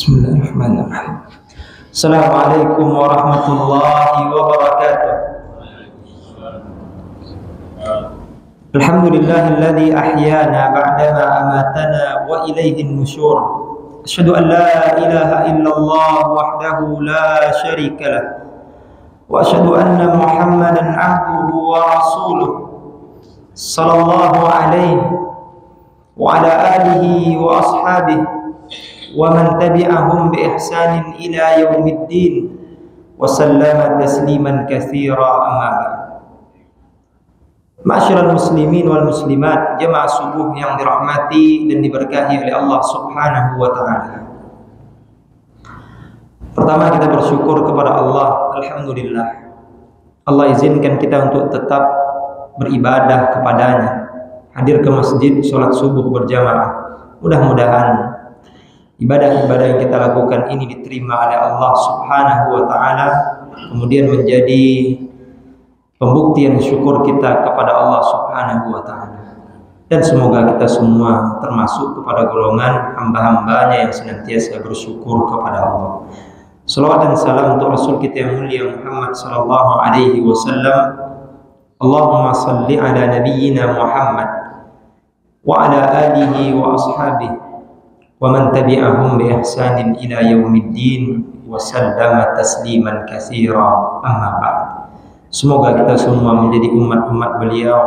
Bismillahirrahmanirrahim. Assalamualaikum warahmatullahi wabarakatuh. Alhamdulillahilladzi ahyana ba'dama amatana wa ilaihin nusyur. Asyhadu an la ilaha illallah wahdahu la syarika lah. Wa asyhadu anna Muhammadan abduhu wa rasuluh. Sallallahu alaihi wa ala alihi wa ashabihi wa man tabi'ahum bi ihsanin ila yaumiddin wa sallama tasliman katsira, amma ba'd. Ma'asyiral muslimin wal muslimat, jamaah subuh yang dirahmati dan diberkahi oleh Allah Subhanahu wa taala. Pertama, kita bersyukur kepada Allah. Alhamdulillah, Allah izinkan kita untuk tetap beribadah kepadanya, hadir ke masjid, sholat subuh berjamaah. Mudah-mudahan ibadah-ibadah yang kita lakukan ini diterima oleh Allah Subhanahu wa taala, kemudian menjadi pembuktian syukur kita kepada Allah Subhanahu wa taala. Dan semoga kita semua termasuk kepada golongan hamba-hambanya yang senantiasa bersyukur kepada Allah. Salawat dan salam untuk Rasul kita yang mulia Muhammad sallallahu alaihi wasallam. Allahumma salli ala nabiyyina Muhammad wa ala alihi wa ashabihi wa man tabi'ahum bi ihsanin ila yaumiddin wa sallama tasliman katsira, amma ba'd. Semoga kita semua menjadi umat-umat beliau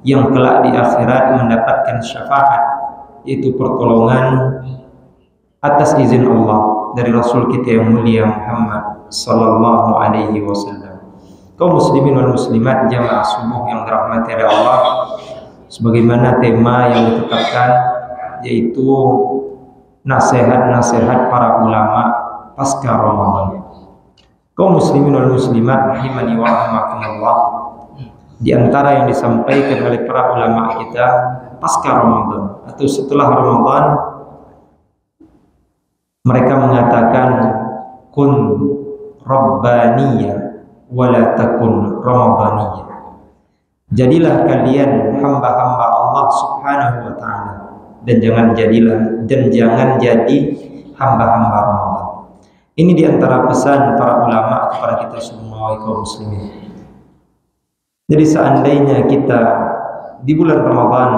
yang kelak di akhirat mendapatkan syafaat, yaitu pertolongan atas izin Allah dari Rasul kita yang mulia Muhammad sallallahu alaihi wasallam. Kaum muslimin wal muslimat, jamaah subuh yang dirahmati oleh Allah, sebagaimana tema yang ditetapkan, yaitu nasihat-nasihat para ulama pasca Ramadan. Kaum muslimin wal muslimat rahimani wa rahimakumullah, di antara yang disampaikan oleh para ulama kita pasca Ramadan atau setelah Ramadan, mereka mengatakan kun rabbaniyah wala takun ramadaniyah. Jadilah kalian hamba-hamba Allah Subhanahu wa taala, dan jangan jadi hamba-hamba Ramadan. Ini diantara pesan para ulama kepada kita semua kaum muslimin. Jadi seandainya kita di bulan Ramadan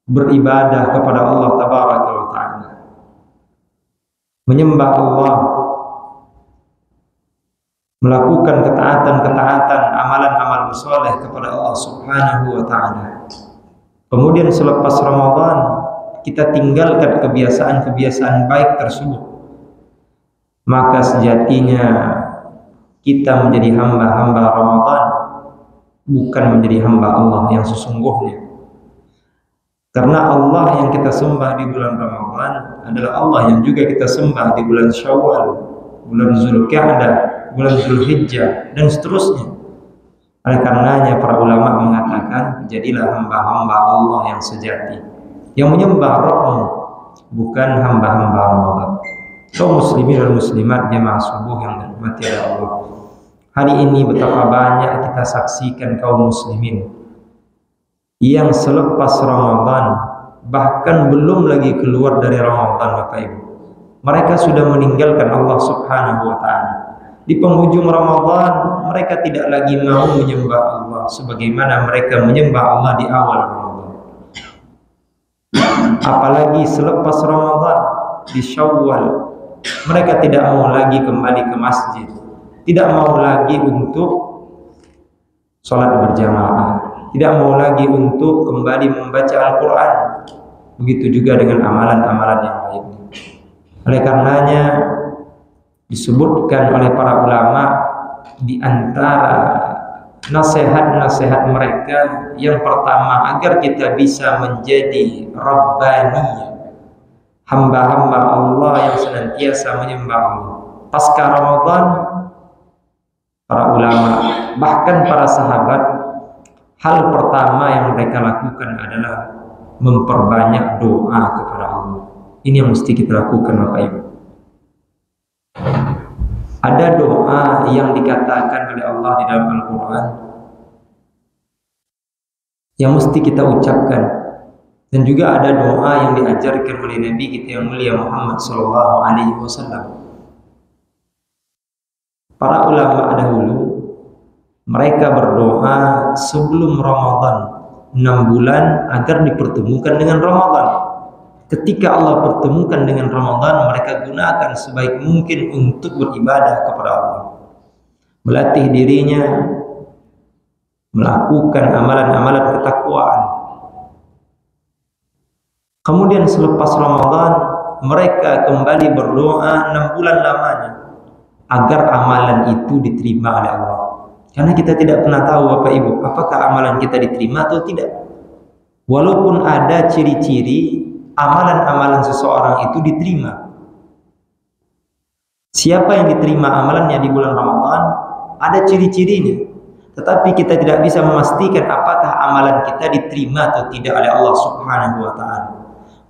beribadah kepada Allah tabaraka wa ta'ala, menyembah Allah, melakukan ketaatan-ketaatan, amalan-amalan saleh kepada Allah Subhanahu wa ta'ala, kemudian selepas Ramadan kita tinggalkan kebiasaan-kebiasaan baik tersebut, maka sejatinya kita menjadi hamba-hamba Ramadan, bukan menjadi hamba Allah yang sesungguhnya. Karena Allah yang kita sembah di bulan Ramadan adalah Allah yang juga kita sembah di bulan Syawal, bulan Zulqa'dah, bulan Zulhijjah, dan seterusnya. Oleh karenanya para ulama mengatakan, jadilah hamba-hamba Allah yang sejati, yang menyembah Rabbmu, bukan hamba-hamba Ramadan. Kaum muslimin dan muslimat, jamaah subuh yang dirahmati oleh Allah, hari ini betapa banyak kita saksikan kaum muslimin yang selepas Ramadan, bahkan belum lagi keluar dari Ramadan, Bapak Ibu, mereka sudah meninggalkan Allah Subhanahu wa ta'ala. Di penghujung Ramadan mereka tidak lagi mau menyembah Allah sebagaimana mereka menyembah Allah di awal Ramadan. Apalagi selepas Ramadan, di Syawal, mereka tidak mau lagi kembali ke masjid, tidak mau lagi untuk sholat berjamaah, tidak mau lagi untuk kembali membaca Al-Quran. Begitu juga dengan amalan-amalan yang lainnya. Oleh karenanya disebutkan oleh para ulama, di antara nasihat-nasihat mereka yang pertama, agar kita bisa menjadi rabbaniyah, hamba-hamba Allah yang senantiasa menyembah Allah pasca Ramadan. Para ulama, bahkan para sahabat, hal pertama yang mereka lakukan adalah memperbanyak doa kepada Allah. Ini yang mesti kita lakukan, Bapak Ibu. Ada doa yang dikatakan oleh Allah di dalam Al-Quran yang mesti kita ucapkan. Dan juga ada doa yang diajarkan oleh Nabi kita yang mulia Muhammad sallallahu alaihi wasallam. Para ulama dahulu mereka berdoa sebelum Ramadan 6 bulan agar dipertemukan dengan Ramadan. Ketika Allah pertemukan dengan Ramadan, mereka gunakan sebaik mungkin untuk beribadah kepada Allah, melatih dirinya melakukan amalan-amalan ketakwaan. Kemudian selepas Ramadan mereka kembali berdoa 6 bulan lamanya agar amalan itu diterima oleh Allah. Karena kita tidak pernah tahu Bapak Ibu, apakah amalan kita diterima atau tidak. Walaupun ada ciri-ciri amalan-amalan seseorang itu diterima. Siapa yang diterima amalannya di bulan Ramadan, ada ciri-cirinya. Tetapi kita tidak bisa memastikan apakah amalan kita diterima atau tidak oleh Allah Subhanahu wa ta'ala.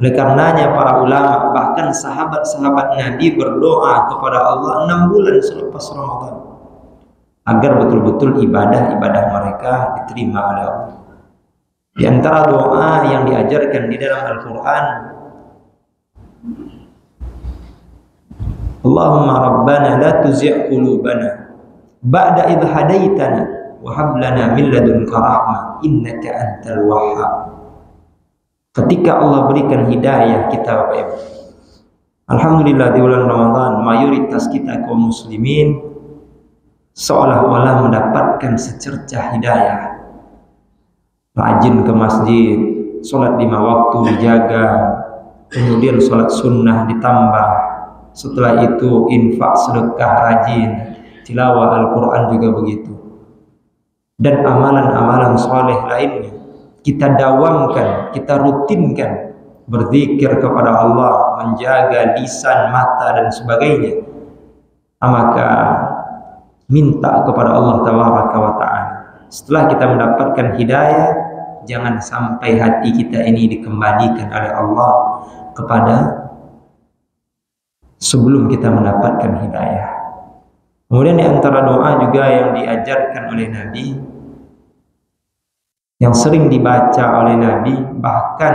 Oleh karenanya para ulama, bahkan sahabat-sahabat Nabi berdoa kepada Allah 6 bulan selepas Ramadan agar betul-betul ibadah-ibadah mereka diterima oleh Allah. Di antara doa yang diajarkan di dalam Al-Quran, Allahumma rabbana la tuzigh qulubana ba'da idh hadaitana wa hab lana min ladunka rahmah innaka antal wahhab. Ketika Allah berikan hidayah kita Bapak Ibu, alhamdulillah di bulan Ramadan mayoritas kita kaum muslimin seolah-olah mendapatkan secercah hidayah. Rajin ke masjid, sholat 5 waktu dijaga, kemudian sholat sunnah ditambah, setelah itu infak sedekah rajin, tilawah Al-Quran juga begitu, dan amalan-amalan soleh lainnya kita dawamkan, kita rutinkan, berzikir kepada Allah, menjaga lisan, mata dan sebagainya. Maka minta kepada Allah Tabaraka wa Ta'ala. Setelah kita mendapatkan hidayah, jangan sampai hati kita ini dikembalikan oleh Allah kepada sebelum kita mendapatkan hidayah. Kemudian di antara doa juga yang diajarkan oleh Nabi, yang sering dibaca oleh Nabi, bahkan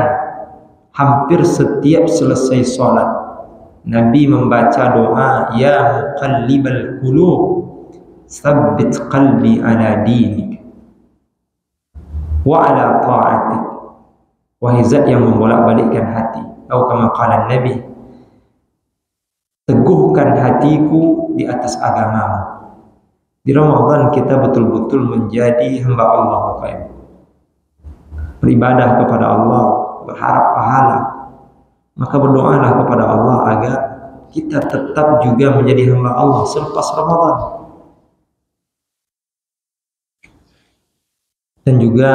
hampir setiap selesai sholat Nabi membaca doa, ya muqallibal qulub tsabbit qalbi ala dinik wa ala ta'atik. Wahai zat yang membolak-balikkan hati, atau kama qala Nabi, teguhkan hatiku di atas agamamu. Di Ramadan kita betul-betul menjadi hamba Allah Bapak Ibu, beribadah kepada Allah, berharap pahala. Maka berdoalah kepada Allah agar kita tetap juga menjadi hamba Allah selepas Ramadan. Dan juga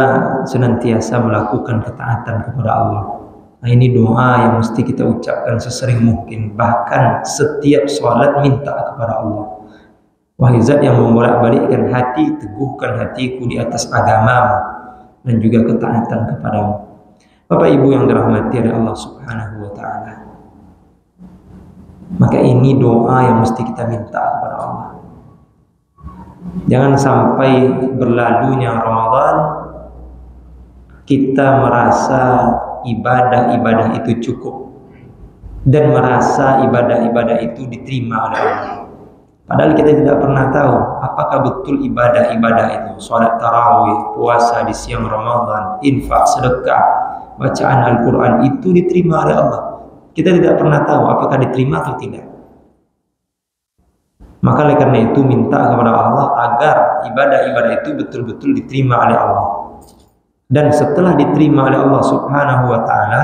senantiasa melakukan ketaatan kepada Allah. Nah, ini doa yang mesti kita ucapkan sesering mungkin, bahkan setiap sholat minta kepada Allah. Wahai zat yang membolak-balikkan hati, teguhkan hatiku di atas agamamu dan juga ketaatan kepadamu. Bapak Ibu yang dirahmati oleh Allah Subhanahu wa ta'ala, maka ini doa yang mesti kita minta kepada Allah. Jangan sampai berlalunya Ramadan kita merasa ibadah-ibadah itu cukup dan merasa ibadah-ibadah itu diterima oleh Allah. Padahal kita tidak pernah tahu apakah betul ibadah-ibadah itu, sholat tarawih, puasa di siang Ramadan, infak, sedekah, bacaan Al-Quran itu diterima oleh Allah. Kita tidak pernah tahu apakah diterima atau tidak. Maka oleh karena itu minta kepada Allah agar ibadah-ibadah itu betul-betul diterima oleh Allah. Dan setelah diterima oleh Allah Subhanahu wa ta'ala,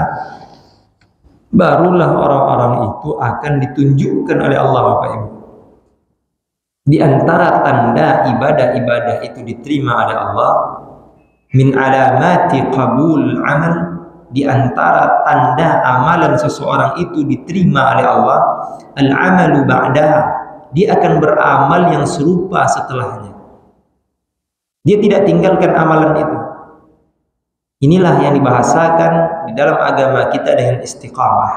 barulah orang-orang itu akan ditunjukkan oleh Allah Bapak Ibu. Di antara tanda ibadah-ibadah itu diterima oleh Allah, min alamati qabul amal, di antara tanda amalan seseorang itu diterima oleh Allah, al-amalu ba'daha, dia akan beramal yang serupa setelahnya. Dia tidak tinggalkan amalan itu. Inilah yang dibahasakan di dalam agama kita dengan istiqamah.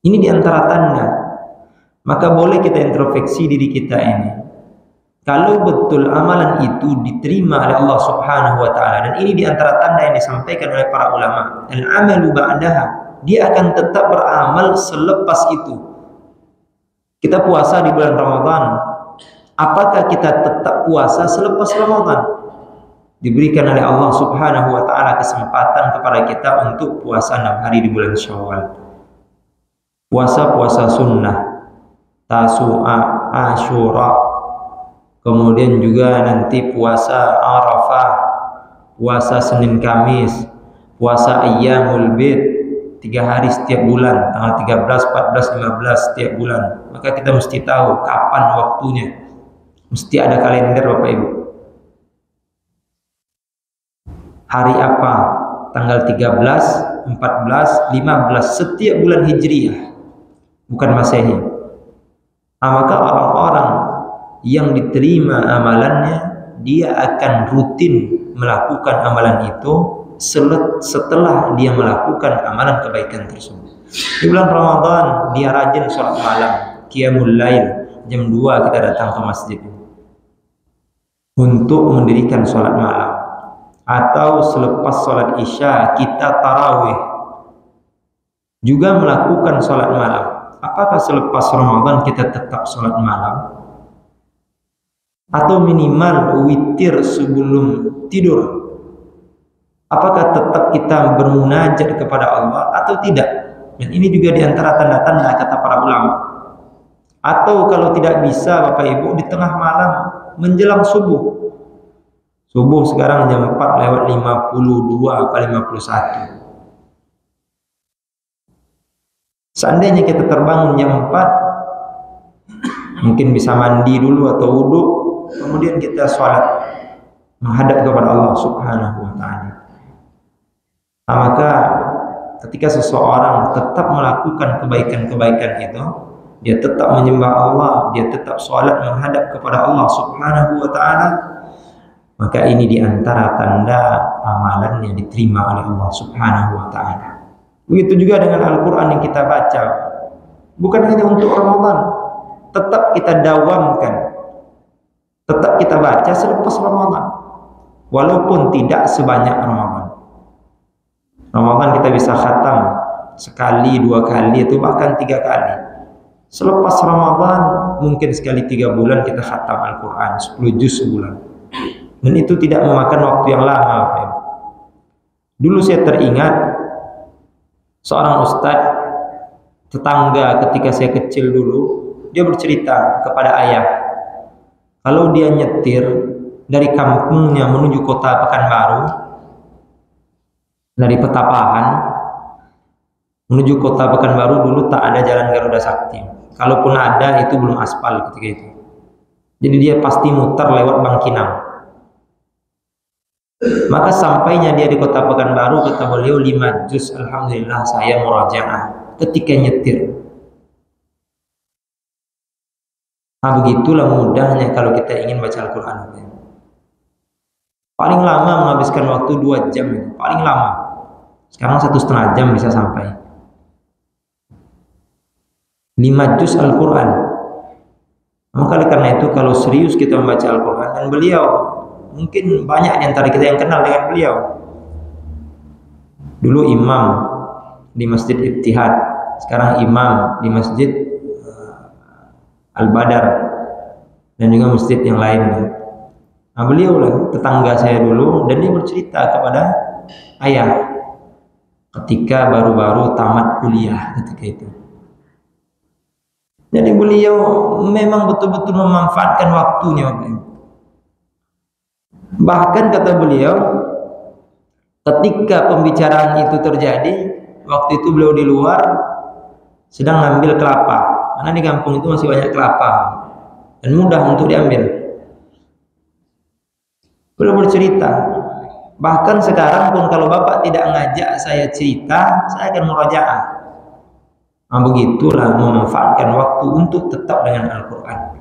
Ini di antara tanda. Maka boleh kita introspeksi diri kita ini. Kalau betul amalan itu diterima oleh Allah Subhanahu wa taala, dan ini diantara tanda yang disampaikan oleh para ulama, al-amalu ba'daha, dia akan tetap beramal selepas itu. Kita puasa di bulan Ramadan, apakah kita tetap puasa selepas Ramadan? Diberikan oleh Allah Subhanahu wa taala kesempatan kepada kita untuk puasa 6 hari di bulan Syawal. Puasa-puasa sunnah, Tasu'a, Asyura, kemudian juga nanti puasa Arafah, puasa Senin Kamis, puasa Ayyamul Bid, 3 hari setiap bulan, tanggal 13, 14, 15 setiap bulan. Maka kita mesti tahu kapan waktunya. Mesti ada kalender Bapak Ibu. Hari apa? Tanggal 13, 14, 15 setiap bulan Hijriah, bukan Masehi. Maka orang-orang yang diterima amalannya, dia akan rutin melakukan amalan itu setelah dia melakukan amalan kebaikan tersebut. Di bulan Ramadan dia rajin sholat malam, qiyamul lail, jam 2 kita datang ke masjid untuk mendirikan sholat malam, atau selepas sholat isya kita tarawih juga melakukan sholat malam. Apakah selepas Ramadan kita tetap sholat malam? Atau minimal witir sebelum tidur? Apakah tetap kita bermunajat kepada Allah atau tidak? Dan ini juga diantara tanda-tanda kata para ulama. Atau kalau tidak bisa Bapak Ibu, di tengah malam menjelang subuh. Subuh sekarang jam 4 lewat 52 atau 51. Seandainya kita terbangun jam 4, mungkin bisa mandi dulu atau wudhu, kemudian kita sholat menghadap kepada Allah Subhanahu wa ta'ala. Maka ketika seseorang tetap melakukan kebaikan-kebaikan itu, dia tetap menyembah Allah, dia tetap sholat menghadap kepada Allah Subhanahu wa ta'ala, maka ini diantara tanda amalannya diterima oleh Allah Subhanahu wa ta'ala. Begitu juga dengan Al-Quran yang kita baca, bukan hanya untuk Ramadan, tetap kita dawamkan, tetap kita baca selepas Ramadan, walaupun tidak sebanyak Ramadan. Ramadan kita bisa khatam sekali, 2 kali, atau bahkan 3 kali. Selepas Ramadan mungkin sekali 3 bulan kita khatam Al-Quran 10 juz sebulan, dan itu tidak memakan waktu yang lama. Dulu saya teringat seorang ustadz tetangga ketika saya kecil dulu, dia bercerita kepada ayah, kalau dia nyetir dari kampungnya menuju kota Pekanbaru, dari Petapahan menuju kota Pekanbaru, dulu tak ada jalan Garuda Sakti. Kalaupun ada, itu belum aspal ketika itu. Jadi dia pasti muter lewat Bangkinang. Maka sampainya dia di kota Pekanbaru, kata beliau 5 juz, alhamdulillah saya murajaah ketika nyetir. Nah, begitulah mudahnya kalau kita ingin baca Al-Quran. Paling lama menghabiskan waktu 2 jam, paling lama. Sekarang 1,5 jam bisa sampai. 5 juz Al-Quran. Maka karena itu kalau serius kita membaca Al-Quran, dan beliau mungkin banyak di antara kita yang kenal dengan beliau. Dulu imam di Masjid Ittihad, sekarang imam di Masjid Al-Badar, dan juga masjid yang lainnya. Nah, beliau lah tetangga saya dulu, dan dia bercerita kepada ayah ketika baru-baru tamat kuliah ketika itu. Jadi beliau memang betul-betul memanfaatkan waktunya. Bahkan kata beliau, ketika pembicaraan itu terjadi, waktu itu beliau di luar sedang ngambil kelapa, karena di kampung itu masih banyak kelapa dan mudah untuk diambil. Beliau bercerita, bahkan sekarang pun kalau bapak tidak ngajak saya cerita, saya akan murajaah. Nah, begitulah memanfaatkan waktu untuk tetap dengan Al-Quran.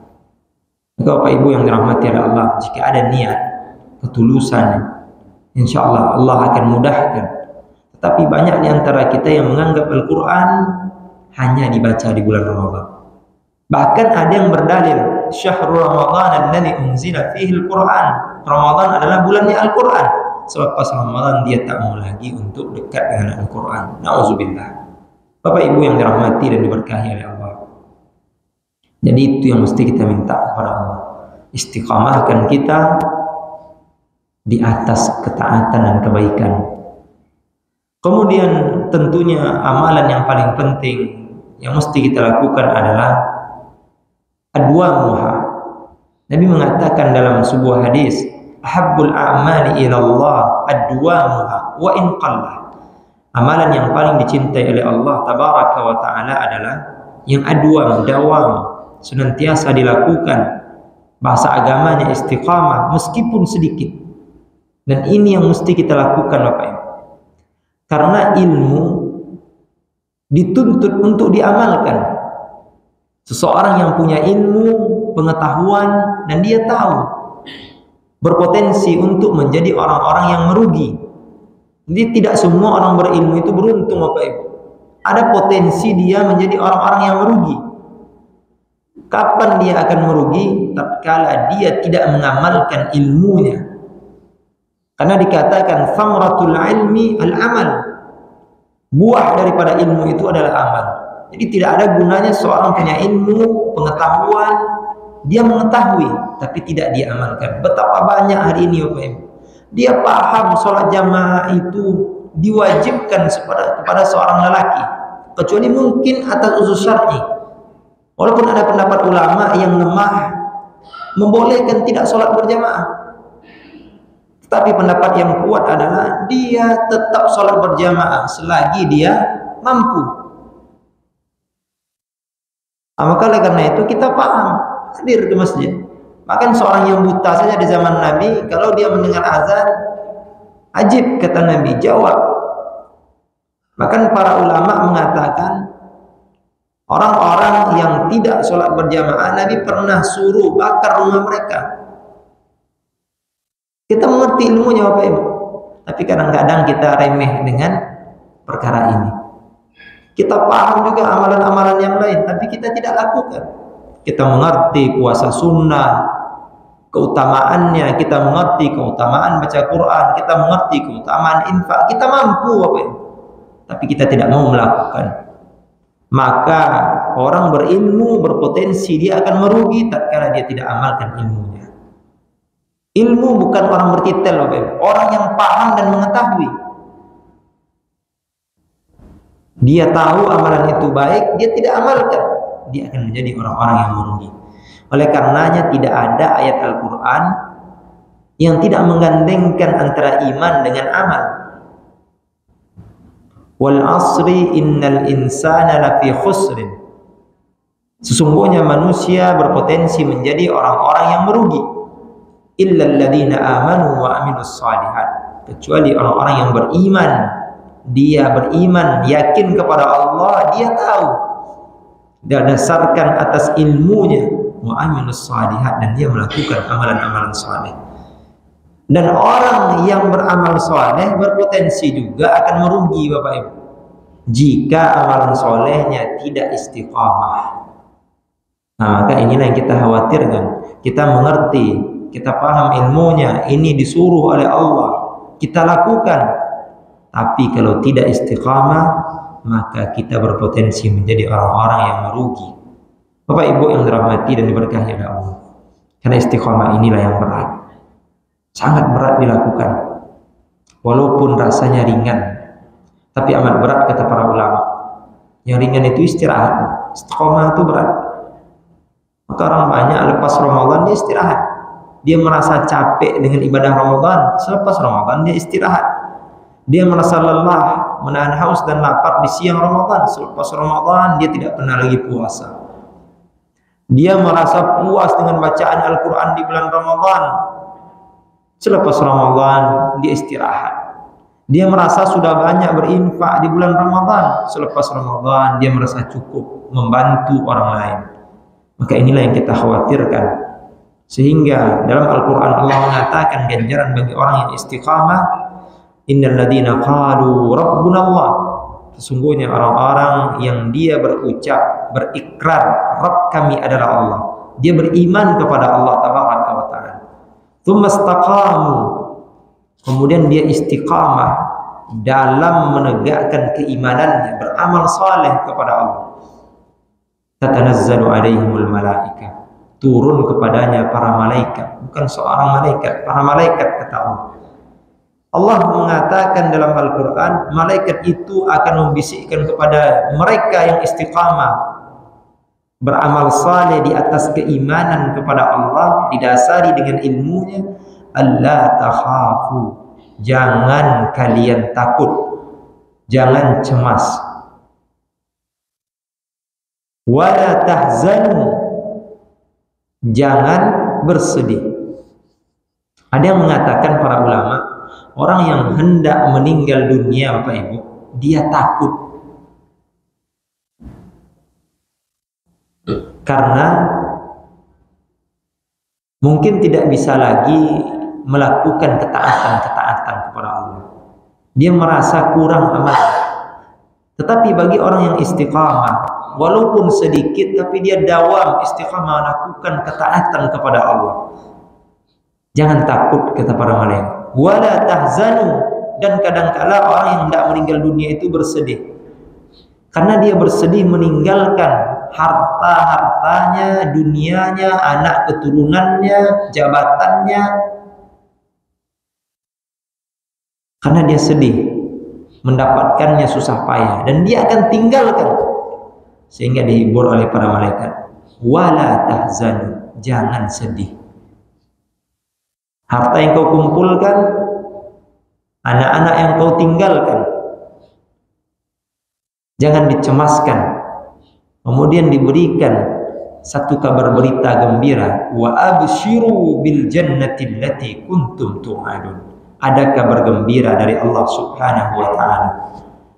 Maka Bapak Ibu yang dirahmati oleh Allah, jika ada niat, ketulusan, insya Allah Allah akan mudahkan. Tetapi banyak di antara kita yang menganggap Al-Quran hanya dibaca di bulan Ramadan. Bahkan ada yang berdalil, syahrul Ramadan alladzi unzila fihi al-Qur'an. Ramadan adalah bulannya Al-Qur'an. Selepas Ramadan dia tak mau lagi untuk dekat dengan Al-Qur'an. Nauzubillah. Bapak Ibu yang dirahmati dan diberkahi oleh Allah. Jadi itu yang mesti kita minta kepada Allah. Istiqamahkan kita di atas ketaatan dan kebaikan. Kemudian tentunya amalan yang paling penting yang mesti kita lakukan adalah adwamuha. Nabi mengatakan dalam sebuah hadis, ahabbul a'mali ila Allah adwamuha wa in qalla. Amalan yang paling dicintai oleh Allah tabaraka wa taala adalah yang adwam, dawam, senantiasa dilakukan. Bahasa agamanya istiqamah meskipun sedikit. Dan ini yang mesti kita lakukan Bapak Ibu. Karena ilmu dituntut untuk diamalkan. Seseorang yang punya ilmu, pengetahuan, dan dia tahu berpotensi untuk menjadi orang-orang yang merugi. Jadi tidak semua orang berilmu itu beruntung Bapak Ibu. Ada potensi dia menjadi orang-orang yang merugi. Kapan dia akan merugi? Tatkala dia tidak mengamalkan ilmunya. Karena dikatakan thamratul ilmi al-amal. Buah daripada ilmu itu adalah amal. Jadi tidak ada gunanya seorang punya ilmu, pengetahuan, dia mengetahui tapi tidak diamalkan. Betapa banyak hari ini Bapak Ibu. Dia paham sholat jamaah itu diwajibkan kepada seorang lelaki, kecuali mungkin atas usus syar'i. Walaupun ada pendapat ulama yang lemah membolehkan tidak sholat berjamaah. Tapi pendapat yang kuat adalah dia tetap sholat berjamaah selagi dia mampu. Maka oleh karena itu kita paham, hadir ke masjid. Bahkan seorang yang buta saja di zaman Nabi, kalau dia mendengar azan, ajib kata Nabi, jawab. Bahkan para ulama mengatakan orang-orang yang tidak sholat berjamaah, Nabi pernah suruh bakar rumah mereka. Kita mengerti ilmunya Bapak Ibu, tapi kadang-kadang kita remeh dengan perkara ini. Kita paham juga amalan-amalan yang lain, tapi kita tidak lakukan. Kita mengerti puasa sunnah, keutamaannya, kita mengerti keutamaan baca Quran, kita mengerti keutamaan infak, kita mampu Bapak Ibu, tapi kita tidak mau melakukan. Maka orang berilmu berpotensi dia akan merugi tatkala dia tidak amalkan ilmunya. Ilmu bukan orang bertitel Bapak Ibu, orang yang paham dan mengetahui. Dia tahu amalan itu baik, dia tidak amalkan, dia akan menjadi orang-orang yang merugi. Oleh karenanya tidak ada ayat Al-Quran yang tidak menggandengkan antara iman dengan amal. Wal asri innal insana lafi khusrin. Sesungguhnya manusia berpotensi menjadi orang-orang yang merugi. Illal ladzina amanu wa amilus shalihat. Kecuali orang-orang yang beriman. Dia beriman, yakin kepada Allah, dia tahu. Dia dasarkan atas ilmunya wa amilus shalihat, dan dia melakukan amalan-amalan saleh. Dan orang yang beramal saleh berpotensi juga akan merugi Bapak Ibu jika amalan solehnya tidak istiqamah. Nah, maka inilah yang kita khawatirkan. Kita mengerti, kita paham ilmunya, ini disuruh oleh Allah, kita lakukan. Tapi kalau tidak istiqamah, maka kita berpotensi menjadi orang-orang yang merugi. Bapak Ibu yang dirahmati dan diberkahi oleh Allah. Karena istiqamah inilah yang berat. Sangat berat dilakukan. Walaupun rasanya ringan, tapi amat berat kata para ulama. Yang ringan itu istirahat. Istiqamah itu berat. Maka orang banyak lepas Ramadan dia istirahat. Dia merasa capek dengan ibadah Ramadan. Selepas Ramadan dia istirahat. Dia merasa lelah, menahan haus dan lapar di siang Ramadan. Selepas Ramadan dia tidak pernah lagi puasa. Dia merasa puas dengan bacaan Al-Quran di bulan Ramadan. Selepas Ramadan dia istirahat. Dia merasa sudah banyak berinfak di bulan Ramadan. Selepas Ramadan dia merasa cukup membantu orang lain. Maka inilah yang kita khawatirkan. Sehingga dalam Al-Quran Allah mengatakan ganjaran bagi orang yang istiqamah. Innal ladzina qalu rabbuna Allah. Sesungguhnya orang-orang yang dia berucap, berikrar, Rabb kami adalah Allah. Dia beriman kepada Allah Tabaraka wa Ta'ala. Tsumma istaqamu, kemudian dia istiqamah dalam menegakkan keimanannya, beramal saleh kepada Allah. Tatanazzalu alaihimul malaikah, turun kepadanya para malaikat, bukan seorang malaikat, para malaikat kata Allah. Allah mengatakan dalam Al-Quran, malaikat itu akan membisikkan kepada mereka yang istiqamah, beramal saleh di atas keimanan kepada Allah, didasari dengan ilmunya, alla takhafu, jangan kalian takut, jangan cemas, wala tahzanu, jangan bersedih. Ada yang mengatakan para ulama, orang yang hendak meninggal dunia Bapak Ibu, dia takut karena mungkin tidak bisa lagi melakukan ketaatan kepada Allah. Dia merasa kurang amal. Tetapi bagi orang yang istiqamah, walaupun sedikit tapi dia dawam istiqamah melakukan ketaatan kepada Allah, jangan takut kata para malaikat. Wala tahzanu, dan kadangkala orang yang hendak meninggal dunia itu bersedih karena dia bersedih meninggalkan harta-hartanya, dunianya, anak keturunannya, jabatannya, karena dia sedih mendapatkannya susah payah dan dia akan tinggalkan, sehingga dihibur oleh para malaikat. Wala tahzanu, jangan sedih. Harta yang kau kumpulkan, anak-anak yang kau tinggalkan, jangan dicemaskan. Kemudian diberikan satu kabar berita gembira, wa abshiru bil jannati allati kuntum tu'adun. Ada kabar gembira dari Allah Subhanahu wa taala.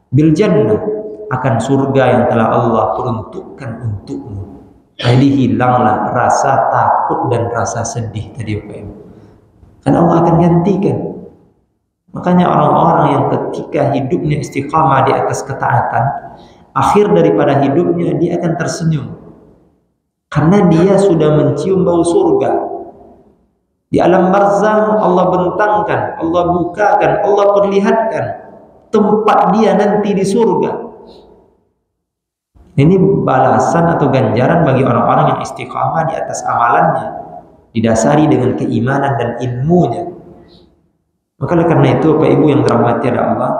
Bil jannah, akan surga yang telah Allah peruntukkan untukmu. Jadi hilanglah rasa takut dan rasa sedih tadi Bapak Ibu. Karena Allah akan gantikan. Makanya orang-orang yang ketika hidupnya istiqamah di atas ketaatan, akhir daripada hidupnya dia akan tersenyum. Karena dia sudah mencium bau surga. Di alam barzah Allah bentangkan, Allah bukakan, Allah perlihatkan tempat dia nanti di surga. Ini balasan atau ganjaran bagi orang-orang yang istiqamah di atas amalannya, didasari dengan keimanan dan ilmunya. Maka karena itu Bapak Ibu yang dirahmati Allah,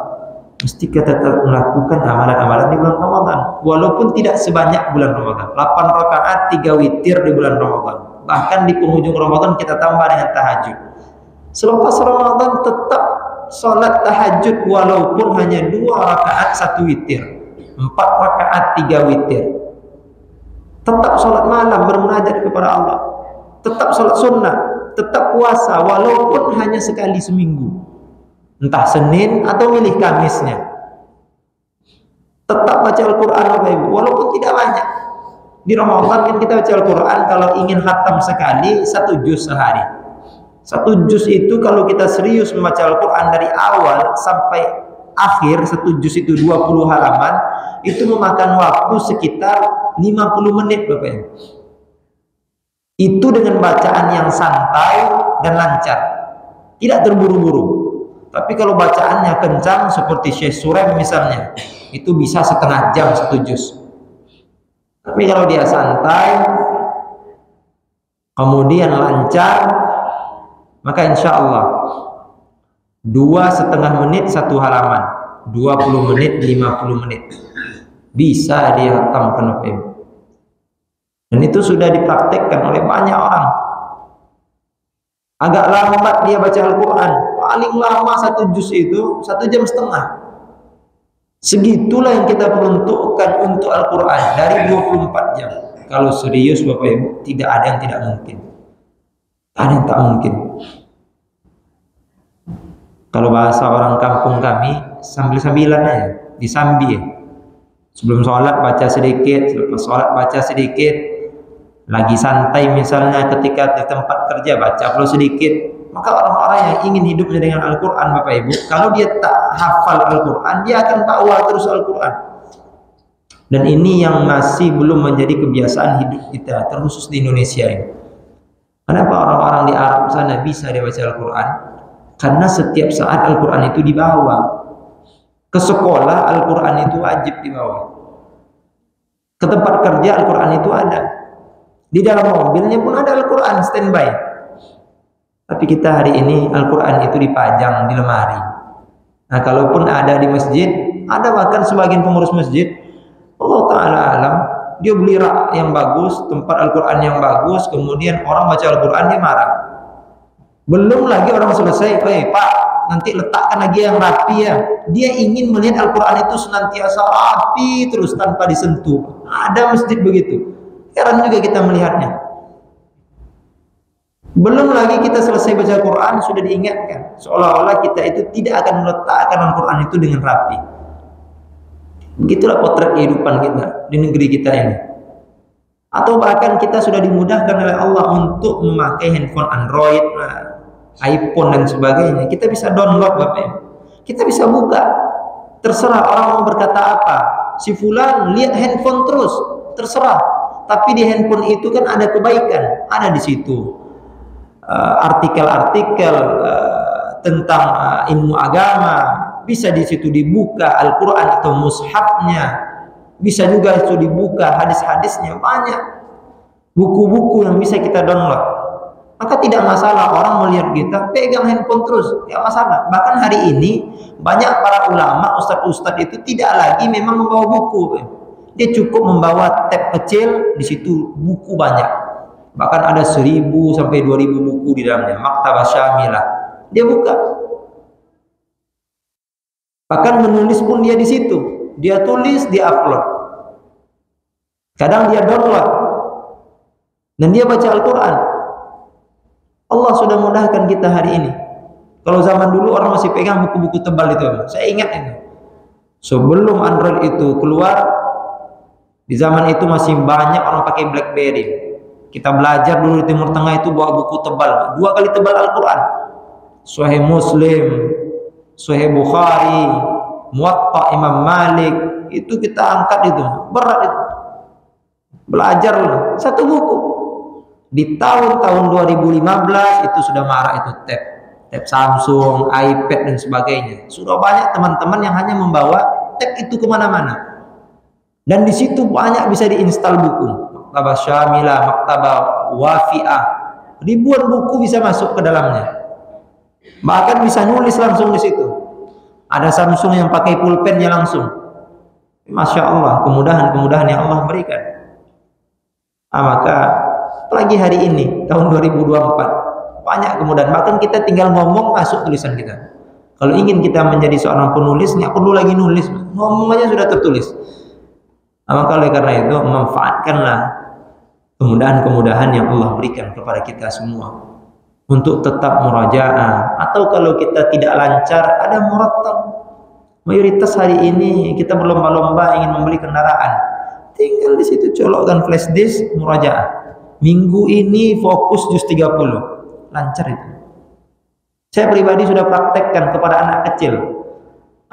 mesti kita tetap melakukan amalan-amalan di bulan Ramadan, walaupun tidak sebanyak bulan Ramadan. 8 rakaat 3 witir di bulan Ramadan. Bahkan di penghujung Ramadan kita tambah dengan tahajud. Selepas Ramadan tetap sholat tahajud walaupun hanya 2 rakaat 1 witir, 4 rakaat 3 witir. Tetap sholat malam bermunajat kepada Allah, tetap sholat sunnah, tetap puasa walaupun hanya sekali seminggu, entah Senin atau milih Kamisnya. Tetap baca Al-Quran Bapak Ibu, walaupun tidak banyak. Di Ramadan kan kita baca Al-Quran, kalau ingin khatam sekali 1 juz sehari. 1 juz itu kalau kita serius membaca Al-Quran dari awal sampai akhir, 1 juz itu 20 halaman, itu memakan waktu sekitar 50 menit Bapak Ibu. Itu dengan bacaan yang santai dan lancar, tidak terburu-buru. Tapi kalau bacaannya kencang seperti Syekh Surem misalnya, itu bisa setengah jam 1 juz. Tapi kalau dia santai kemudian lancar, maka insya Allah 2,5 menit 1 halaman, 20 menit 50 menit bisa dia hatamkan Bapak Ibu. Dan itu sudah dipraktekkan oleh banyak orang. Agak lambat dia baca Al-Quran, paling lama 1 juz itu 1,5 jam. Segitulah yang kita peruntukkan untuk Al-Quran dari 24 jam. Kalau serius Bapak Ibu, tidak ada yang tidak mungkin. Ada yang tak mungkin. Kalau bahasa orang kampung kami, sambil-sambilan aja, disambi. Sebelum sholat baca sedikit, selepas sholat baca sedikit, lagi santai misalnya ketika di tempat kerja baca pula sedikit. Maka orang-orang yang ingin hidupnya dengan Al-Quran Bapak Ibu, kalau dia tak hafal Al-Quran, dia akan bawa terus Al-Quran. Dan ini yang masih belum menjadi kebiasaan hidup kita, terkhusus di Indonesia ini. Kenapa orang-orang di Arab sana bisa dia baca Al-Quran? Karena setiap saat Al-Quran itu dibawa. Ke sekolah Al-Quran itu wajib dibawa. Ke tempat kerja Al-Quran itu ada. Di dalam mobilnya pun ada Al-Quran standby. Tapi kita hari ini Al-Quran itu dipajang di lemari. Nah, kalaupun ada di masjid, ada bahkan sebagian pengurus masjid, Allah Ta'ala alam, dia beli rak yang bagus, tempat Al-Quran yang bagus, kemudian orang baca Al-Quran dia marah. Belum lagi orang selesai, Pak, nanti letakkan lagi yang rapi ya. Dia ingin melihat Al-Quran itu senantiasa rapi terus tanpa disentuh. Ada masjid begitu. Heran juga kita melihatnya. Belum lagi kita selesai baca Al-Quran sudah diingatkan, seolah-olah kita itu tidak akan meletakkan Al-Quran itu dengan rapi. Begitulah potret kehidupan kita di negeri kita ini. Atau bahkan kita sudah dimudahkan oleh Allah untuk memakai handphone Android, iPhone dan sebagainya. Kita bisa download Bapak. Kita bisa buka. Terserah orang mau berkata apa. Si fulan lihat handphone terus, terserah. Tapi di handphone itu kan ada kebaikan, ada di situ artikel-artikel tentang ilmu agama, bisa di situ dibuka Al-Quran atau mushafnya, bisa juga itu dibuka hadis-hadisnya, banyak buku-buku yang bisa kita download. Maka tidak masalah orang melihat kita pegang handphone terus, tidak masalah. Bahkan hari ini banyak para ulama, ustadz-ustadz itu tidak lagi memang membawa buku, dia cukup membawa tab kecil, di situ buku banyak. Bahkan ada 1000 sampai 2000 buku di dalamnya, maktabah syamilah. Dia buka. Bahkan menulis pun dia di situ. Dia tulis, dia upload. Kadang dia download. Dan dia baca Al-Quran. Allah sudah mudahkan kita hari ini. Kalau zaman dulu orang masih pegang buku-buku tebal itu. Saya ingat itu. Sebelum Android itu keluar, di zaman itu masih banyak orang pakai BlackBerry. Kita belajar dulu di Timur Tengah itu bawa buku tebal, 2 kali tebal Al-Quran. Sahih Muslim, Sahih Bukhari, Muwatta Imam Malik, itu kita angkat itu, berat itu. Belajar satu buku. Di tahun-tahun 2015 itu sudah marak itu tab Samsung, iPad dan sebagainya. Sudah banyak teman-teman yang hanya membawa tab itu kemana-mana. Dan di situ banyak bisa diinstal buku. Maktabah syamilah, maktabah wafi'ah, ribuan buku bisa masuk ke dalamnya. Bahkan bisa nulis langsung di situ. Ada Samsung yang pakai pulpennya langsung. Masya Allah, kemudahan-kemudahan yang Allah berikan. Maka apalagi hari ini tahun 2024 banyak kemudahan. Bahkan kita tinggal ngomong masuk tulisan kita. Kalau ingin kita menjadi seorang penulis, nggak perlu lagi nulis, ngomong aja sudah tertulis. Maka oleh karena itu manfaatkanlah kemudahan-kemudahan yang Allah berikan kepada kita semua untuk tetap murajaah, atau kalau kita tidak lancar ada murattal. Mayoritas hari ini kita berlomba-lomba ingin membeli kendaraan, tinggal di situ colokkan flash disk murajaah. Minggu ini fokus juz 30, lancar itu. Saya pribadi sudah praktekkan kepada anak kecil.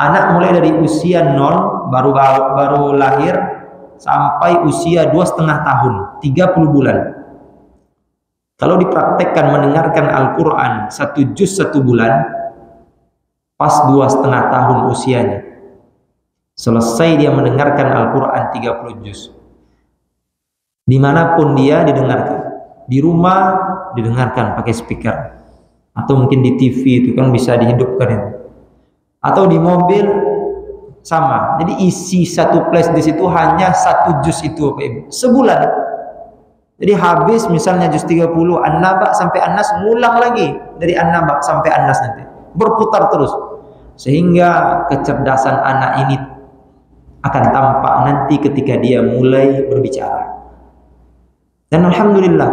Anak mulai dari usia 0 baru lahir sampai usia 2,5 tahun, 30 bulan. Kalau dipraktekkan mendengarkan Al-Quran 1 juz 1 bulan, pas 2,5 tahun usianya, selesai dia mendengarkan Al-Quran 30 juz. Dimanapun dia didengarkan, di rumah didengarkan pakai speaker, atau mungkin di TV itu kan bisa dihidupkan itu, atau di mobil sama. Jadi isi satu flash disk itu hanya 1 juz itu Bapak Ibu, sebulan. Jadi habis misalnya juz 30 An-Naba sampai An-Nas, ngulang lagi dari An-Naba sampai An-Nas, nanti berputar terus, sehingga kecerdasan anak ini akan tampak nanti ketika dia mulai berbicara. Dan alhamdulillah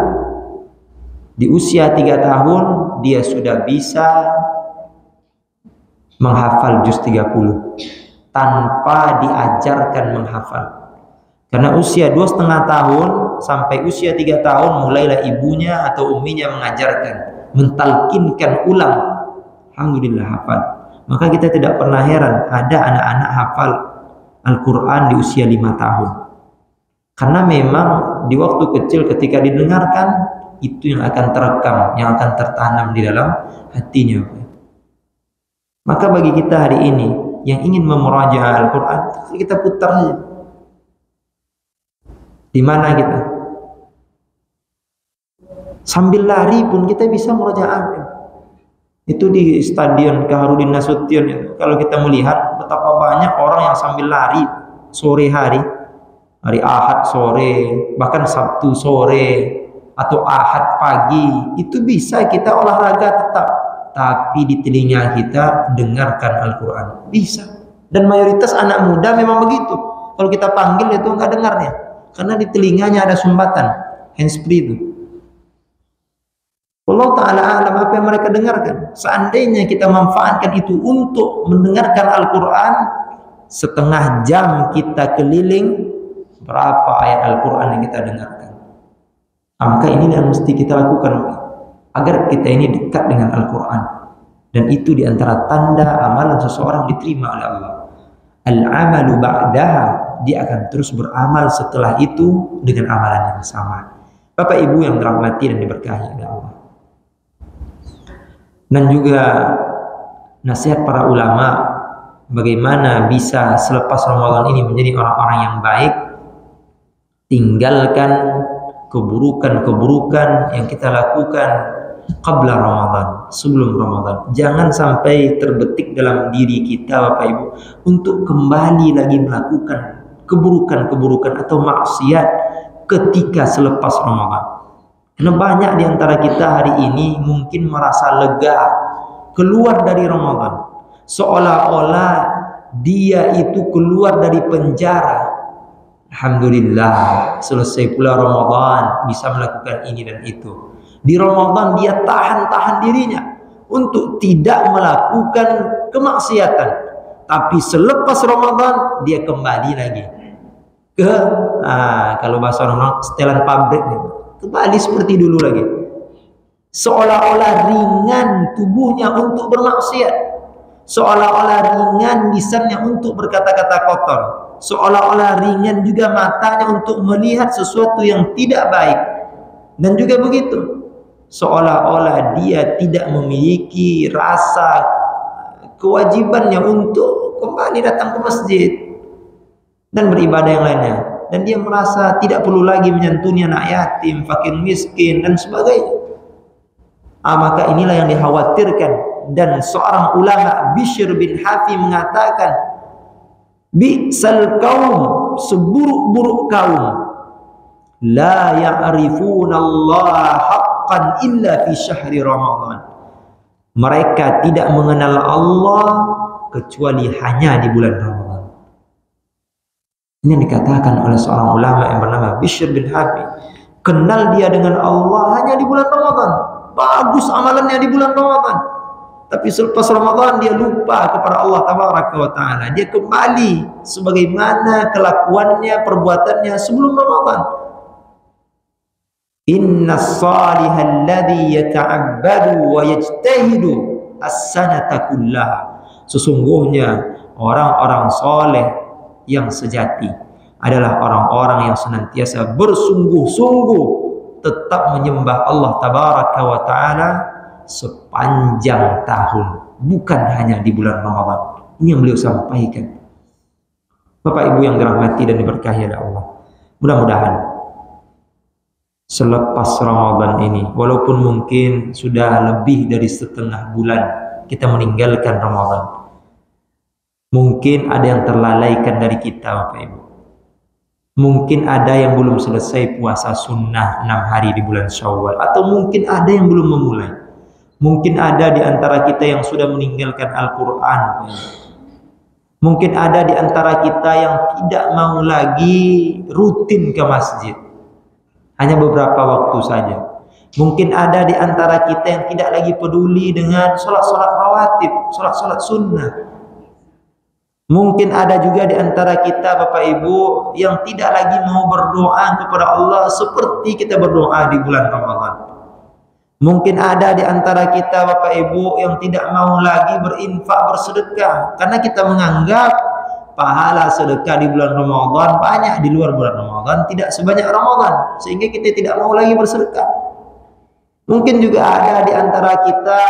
di usia 3 tahun dia sudah bisa menghafal juz 30 tanpa diajarkan menghafal. Karena usia 2,5 tahun sampai usia 3 tahun mulailah ibunya atau umminya mengajarkan, mentalkinkan ulang. Alhamdulillah hafal. Maka kita tidak pernah heran ada anak-anak hafal Al-Quran di usia 5 tahun. Karena memang di waktu kecil ketika didengarkan, itu yang akan terekam, yang akan tertanam di dalam hatinya. Maka bagi kita hari ini yang ingin memurajaah Al-Quran, kita putar saja. Di mana kita? Sambil lari pun kita bisa murajaah. Itu di Stadion Kaharudin Nasution itu. Kalau kita melihat betapa banyak orang yang sambil lari sore hari Ahad sore, bahkan Sabtu sore atau Ahad pagi, itu bisa kita olahraga tetap, tapi di telinga kita dengarkan Al-Quran. Bisa. Dan mayoritas anak muda memang begitu. Kalau kita panggil itu nggak dengarnya, karena di telinganya ada sumbatan, handsfree itu. Allah Ta'ala alam apa yang mereka dengarkan. Seandainya kita manfaatkan itu untuk mendengarkan Al-Quran, setengah jam kita keliling, berapa ayat Al-Quran yang kita dengarkan. Maka ini yang mesti kita lakukan agar kita ini dekat dengan Al-Quran. Dan itu diantara tanda amalan seseorang diterima oleh Allah. Al-amalu ba'daha, dia akan terus beramal setelah itu dengan amalan yang sama. Bapak Ibu yang dirahmati dan diberkahi oleh Allah. Dan juga nasihat para ulama bagaimana bisa selepas Ramadan ini menjadi orang-orang yang baik. Tinggalkan keburukan-keburukan yang kita lakukan qabla Ramadan, sebelum Ramadan. Jangan sampai terbetik dalam diri kita Bapak Ibu untuk kembali lagi melakukan keburukan-keburukan atau maksiat ketika selepas Ramadan. Karena banyak di antara kita hari ini mungkin merasa lega keluar dari Ramadan, seolah-olah dia itu keluar dari penjara. Alhamdulillah, selesai pula Ramadan, bisa melakukan ini dan itu. Di Ramadan dia tahan dirinya untuk tidak melakukan kemaksiatan. Tapi selepas Ramadan dia kembali lagi ke kalau bahasa orang setelan pabrik nih. Kembali seperti dulu lagi. Seolah-olah ringan tubuhnya untuk bermaksiat. Seolah-olah ringan lisannya untuk berkata-kata kotor. Seolah-olah ringan juga matanya untuk melihat sesuatu yang tidak baik. Dan juga begitu. Seolah-olah dia tidak memiliki rasa kewajibannya untuk kembali datang ke masjid dan beribadah yang lainnya. Dan dia merasa tidak perlu lagi menyantuni anak yatim, fakir miskin, dan sebagainya. Maka inilah yang dikhawatirkan. Dan seorang ulama Bishr bin Hafi mengatakan, bi'sal kaum, seburuk-buruk kaum, la ya'rifuna Allah haqqan illa fi syahri Ramadan. Mereka tidak mengenal Allah kecuali hanya di bulan Ramadan. Ini yang dikatakan oleh seorang ulama yang bernama Bishr bin Hafi. Kenal dia dengan Allah hanya di bulan Ramadan. Bagus amalannya di bulan Ramadan. Tapi selepas Ramadan dia lupa kepada Allah Tabaraka wa Ta'ala. Dia kembali sebagaimana kelakuannya, perbuatannya sebelum Ramadan. Inna salihal ladhi yata'abbadu wa yajtahidu as-sanata kullaha. Sesungguhnya orang-orang soleh yang sejati adalah orang-orang yang senantiasa bersungguh-sungguh tetap menyembah Allah Tabaraka wa Ta'ala sepanjang tahun, bukan hanya di bulan Ramadan. Ini yang beliau sampaikan. Bapak Ibu yang dirahmati dan diberkahi oleh Allah, mudah-mudahan selepas Ramadan ini, walaupun mungkin sudah lebih dari setengah bulan kita meninggalkan Ramadan, mungkin ada yang terlalaikan dari kita Bapak Ibu. Mungkin ada yang belum selesai puasa sunnah 6 hari di bulan Syawal, atau mungkin ada yang belum memulai. Mungkin ada di antara kita yang sudah meninggalkan Al-Quran. Mungkin ada di antara kita yang tidak mau lagi rutin ke masjid, hanya beberapa waktu saja. Mungkin ada di antara kita yang tidak lagi peduli dengan sholat-sholat rawatib, sholat-sholat sunnah. Mungkin ada juga di antara kita Bapak Ibu yang tidak lagi mau berdoa kepada Allah seperti kita berdoa di bulan Ramadan. Mungkin ada di antara kita Bapak Ibu yang tidak mau lagi berinfak, bersedekah, karena kita menganggap pahala sedekah di bulan Ramadan banyak, di luar bulan Ramadan tidak sebanyak Ramadan, sehingga kita tidak mau lagi bersedekah. Mungkin juga ada di antara kita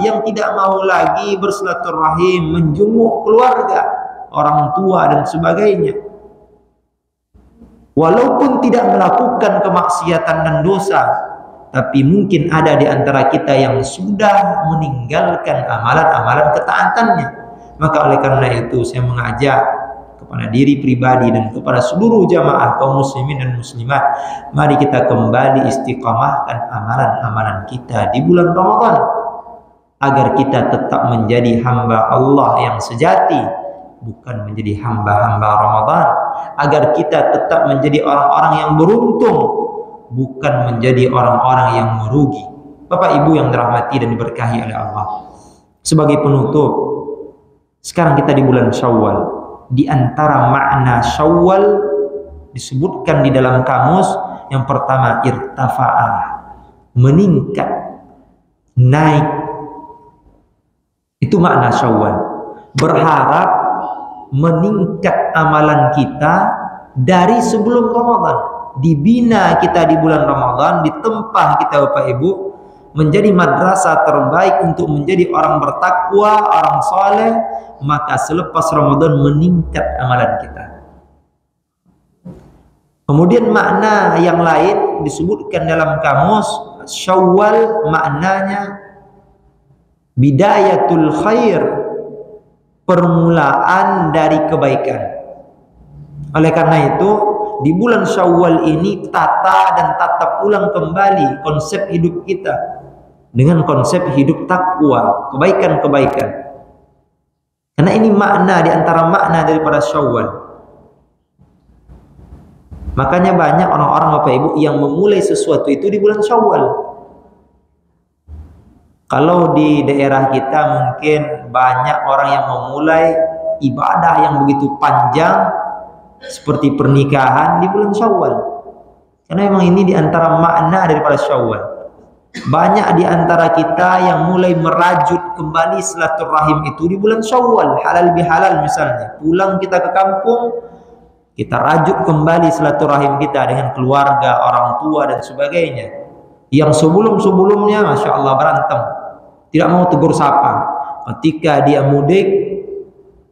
yang tidak mau lagi bersilaturahim, menjenguk keluarga, orang tua dan sebagainya. Walaupun tidak melakukan kemaksiatan dan dosa, tapi mungkin ada di antara kita yang sudah meninggalkan amalan-amalan ketaatannya. Maka oleh karena itu saya mengajak kepada diri pribadi dan kepada seluruh jamaah kaum muslimin dan muslimat, mari kita kembali istiqamahkan amalan-amalan kita di bulan Ramadan agar kita tetap menjadi hamba Allah yang sejati, bukan menjadi hamba-hamba Ramadan, agar kita tetap menjadi orang-orang yang beruntung, bukan menjadi orang-orang yang merugi. Bapak Ibu yang dirahmati dan diberkahi oleh Allah, sebagai penutup, sekarang kita di bulan Syawal. Di antara makna Syawal disebutkan di dalam kamus, yang pertama irtafa'ah, meningkat, naik. Itu makna Syawal. Berharap meningkat amalan kita dari sebelum Ramadan. Dibina kita di bulan Ramadan, ditempah kita Bapak Ibu menjadi madrasah terbaik untuk menjadi orang bertakwa, orang soleh, maka selepas Ramadan meningkat amalan kita. Kemudian makna yang lain disebutkan dalam kamus, Syawal maknanya bidayatul khair, permulaan dari kebaikan. Oleh karena itu, di bulan Syawal ini tata dan tatap ulang kembali konsep hidup kita dengan konsep hidup takwa, kebaikan-kebaikan. Karena ini makna di antara makna daripada Syawal. Makanya banyak orang-orang Bapak Ibu yang memulai sesuatu itu di bulan Syawal. Kalau di daerah kita mungkin banyak orang yang memulai ibadah yang begitu panjang seperti pernikahan di bulan Syawal. Karena memang ini di antara makna daripada Syawal. Banyak di antara kita yang mulai merajut kembali silaturahim itu di bulan Syawal, halal bihalal misalnya. Pulang kita ke kampung, kita rajut kembali silaturahim kita dengan keluarga, orang tua dan sebagainya. Yang sebelum-sebelumnya Masya Allah berantem, tidak mau tegur sapa. Ketika dia mudik,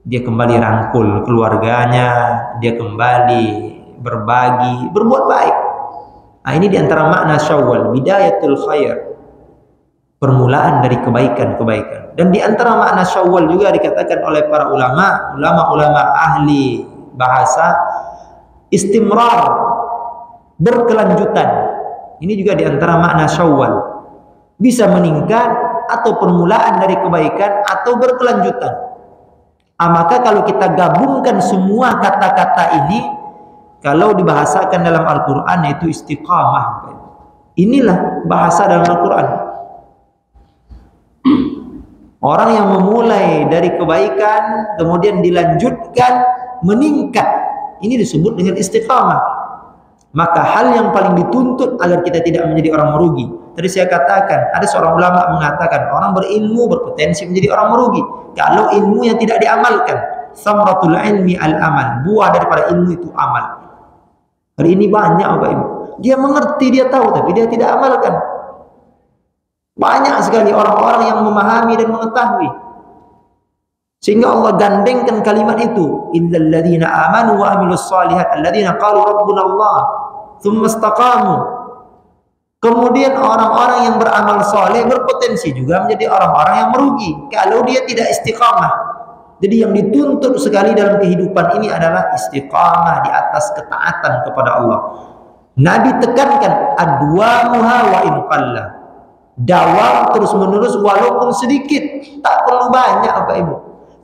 dia kembali rangkul keluarganya, dia kembali berbagi, berbuat baik. Nah, ini diantara makna Syawal, bidayatul khair, permulaan dari kebaikan-kebaikan. Dan diantara makna Syawal juga dikatakan oleh para ulama ahli bahasa, istimrar, berkelanjutan. Ini juga diantara makna Syawal, bisa meningkat atau permulaan dari kebaikan atau berkelanjutan. Maka kalau kita gabungkan semua kata-kata ini, kalau dibahasakan dalam Al-Quran yaitu istiqamah. Inilah bahasa dalam Al-Quran. Orang yang memulai dari kebaikan kemudian dilanjutkan meningkat, ini disebut dengan istiqamah. Maka hal yang paling dituntut agar kita tidak menjadi orang merugi. Tadi saya katakan, ada seorang ulama mengatakan orang berilmu berpotensi menjadi orang merugi kalau ilmu yang tidak diamalkan. Samratul ilmi al-amal, buah daripada ilmu itu amal. Hari ini banyak Bapak Ibu, dia mengerti, dia tahu, tapi dia tidak amalkan. Banyak sekali orang-orang yang memahami dan mengetahui, sehingga Allah gandengkan kalimat itu, illal ladzina amanu wa amilus shalihat alladzina qalu rabbuna Allah tsumma istaqamu. Kemudian orang-orang yang beramal soleh berpotensi juga menjadi orang-orang yang merugi kalau dia tidak istiqamah. Jadi yang dituntut sekali dalam kehidupan ini adalah istiqamah di atas ketaatan kepada Allah. Nabi tekankan adwamuha wa in qalla. Dawam terus menerus walaupun sedikit, tak perlu banyak Bapak Ibu.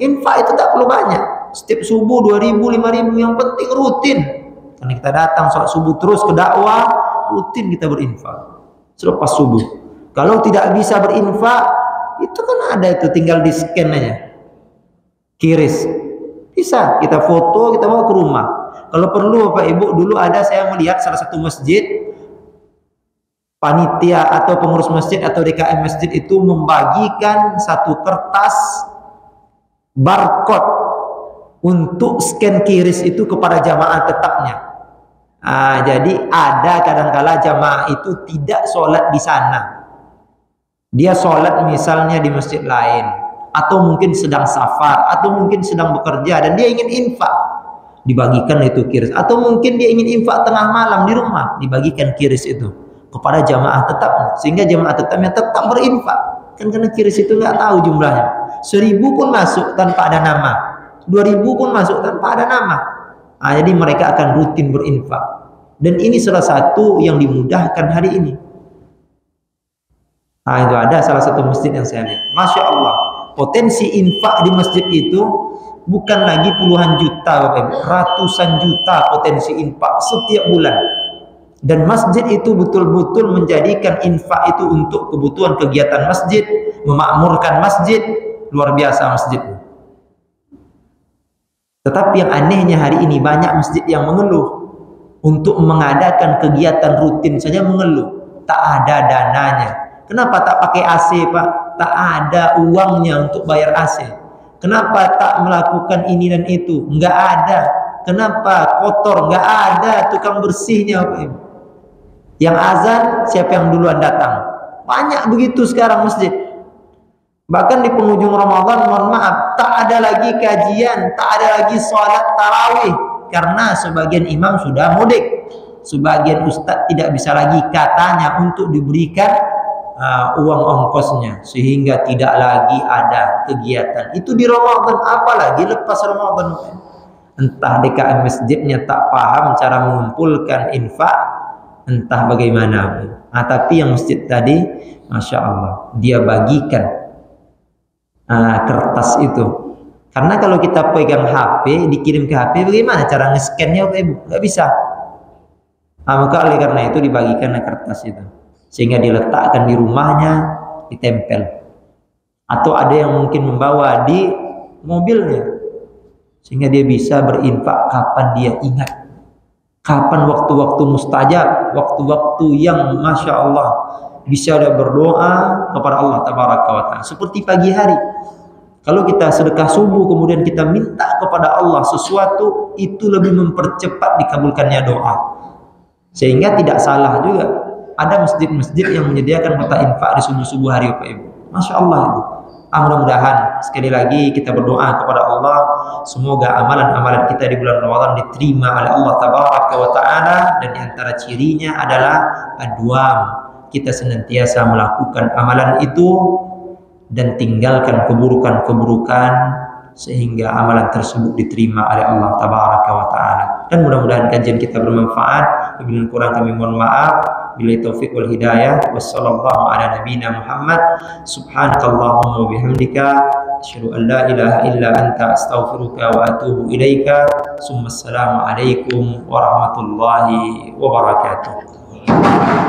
Infak itu tak perlu banyak. Setiap subuh 2.000, 5.000, yang penting rutin. Karena kita datang sholat subuh terus ke dakwah, rutin kita berinfak selepas subuh. Kalau tidak bisa berinfak, itu kan ada itu, tinggal di scan aja. Kiris, bisa kita foto, kita bawa ke rumah. Kalau perlu Bapak Ibu, dulu ada saya melihat salah satu masjid, panitia atau pengurus masjid atau DKM masjid itu membagikan satu kertas barcode untuk scan kiris itu kepada jamaah tetapnya. Jadi ada kadangkala jamaah itu tidak sholat di sana, dia sholat misalnya di masjid lain, atau mungkin sedang safar, atau mungkin sedang bekerja dan dia ingin infak, dibagikan itu kiris. Atau mungkin dia ingin infak tengah malam di rumah, dibagikan kiris itu kepada jamaah tetapnya, sehingga jamaah tetapnya tetap berinfak. Kan karena kiris itu nggak tahu jumlahnya, 1000 pun masuk tanpa ada nama, 2000 pun masuk tanpa ada nama. Jadi mereka akan rutin berinfak, dan ini salah satu yang dimudahkan hari ini. Itu ada salah satu masjid yang saya lihat, Masya Allah, potensi infak di masjid itu bukan lagi puluhan juta Bapak Ibu, ratusan juta potensi infak setiap bulan. Dan masjid itu betul-betul menjadikan infak itu untuk kebutuhan kegiatan masjid, memakmurkan masjid, luar biasa masjid. Tetapi yang anehnya hari ini banyak masjid yang mengeluh untuk mengadakan kegiatan rutin saja, mengeluh tak ada dananya. Kenapa tak pakai AC Pak? Tak ada uangnya untuk bayar AC. Kenapa tak melakukan ini dan itu? Enggak ada. Kenapa kotor? Enggak ada tukang bersihnya Pak Ibu. Yang azan siapa yang duluan datang? Banyak begitu sekarang masjid. Bahkan di penghujung Ramadan, mohon maaf, tak ada lagi kajian, tak ada lagi sholat tarawih, karena sebagian imam sudah mudik, sebagian ustadz tidak bisa lagi katanya untuk diberikan uang ongkosnya, sehingga tidak lagi ada kegiatan itu di Ramadan, apalagi lepas Ramadan. Entah DKM masjidnya tak paham cara mengumpulkan infak, entah bagaimana. Tapi yang masjid tadi, Masya Allah, dia bagikan kertas itu. Karena kalau kita pegang HP, dikirim ke HP, bagaimana cara nge-scan-nya Bapak Ibu? Nggak bisa. Maka oleh karena itu dibagikan kertas itu, sehingga diletakkan di rumahnya, ditempel. Atau ada yang mungkin membawa di mobilnya, sehingga dia bisa berinfak kapan dia ingat. Kapan waktu-waktu mustajab, waktu-waktu yang Masya Allah bisa ada berdoa kepada Allah Tabaraka wa Ta'ala. Seperti pagi hari, kalau kita sedekah subuh kemudian kita minta kepada Allah sesuatu, itu lebih mempercepat dikabulkannya doa. Sehingga tidak salah juga ada masjid-masjid yang menyediakan mata infak di subuh-subuh hari Bapak Ibu. Masya Allah itu. Mudah-mudahan sekali lagi kita berdoa kepada Allah, semoga amalan-amalan kita di bulan Ramadan diterima oleh Allah Tabaraka wa Ta'ala, dan di antara cirinya adalah adwam, kita senantiasa melakukan amalan itu dan tinggalkan keburukan-keburukan, sehingga amalan tersebut diterima oleh Allah Tabaraka wa Ta'ala. Dan mudah-mudahan kajian kita bermanfaat. Bila kurang kami mohon maaf. Bila taufik wal hidayah. Wassallallahu ala nabiyina Muhammad. Subhanakallahumma wa bihamdika, asyhadu an la ilaha illa anta, astaghfiruka wa atubu ilaika. Assalamu alaikum warahmatullahi wabarakatuh.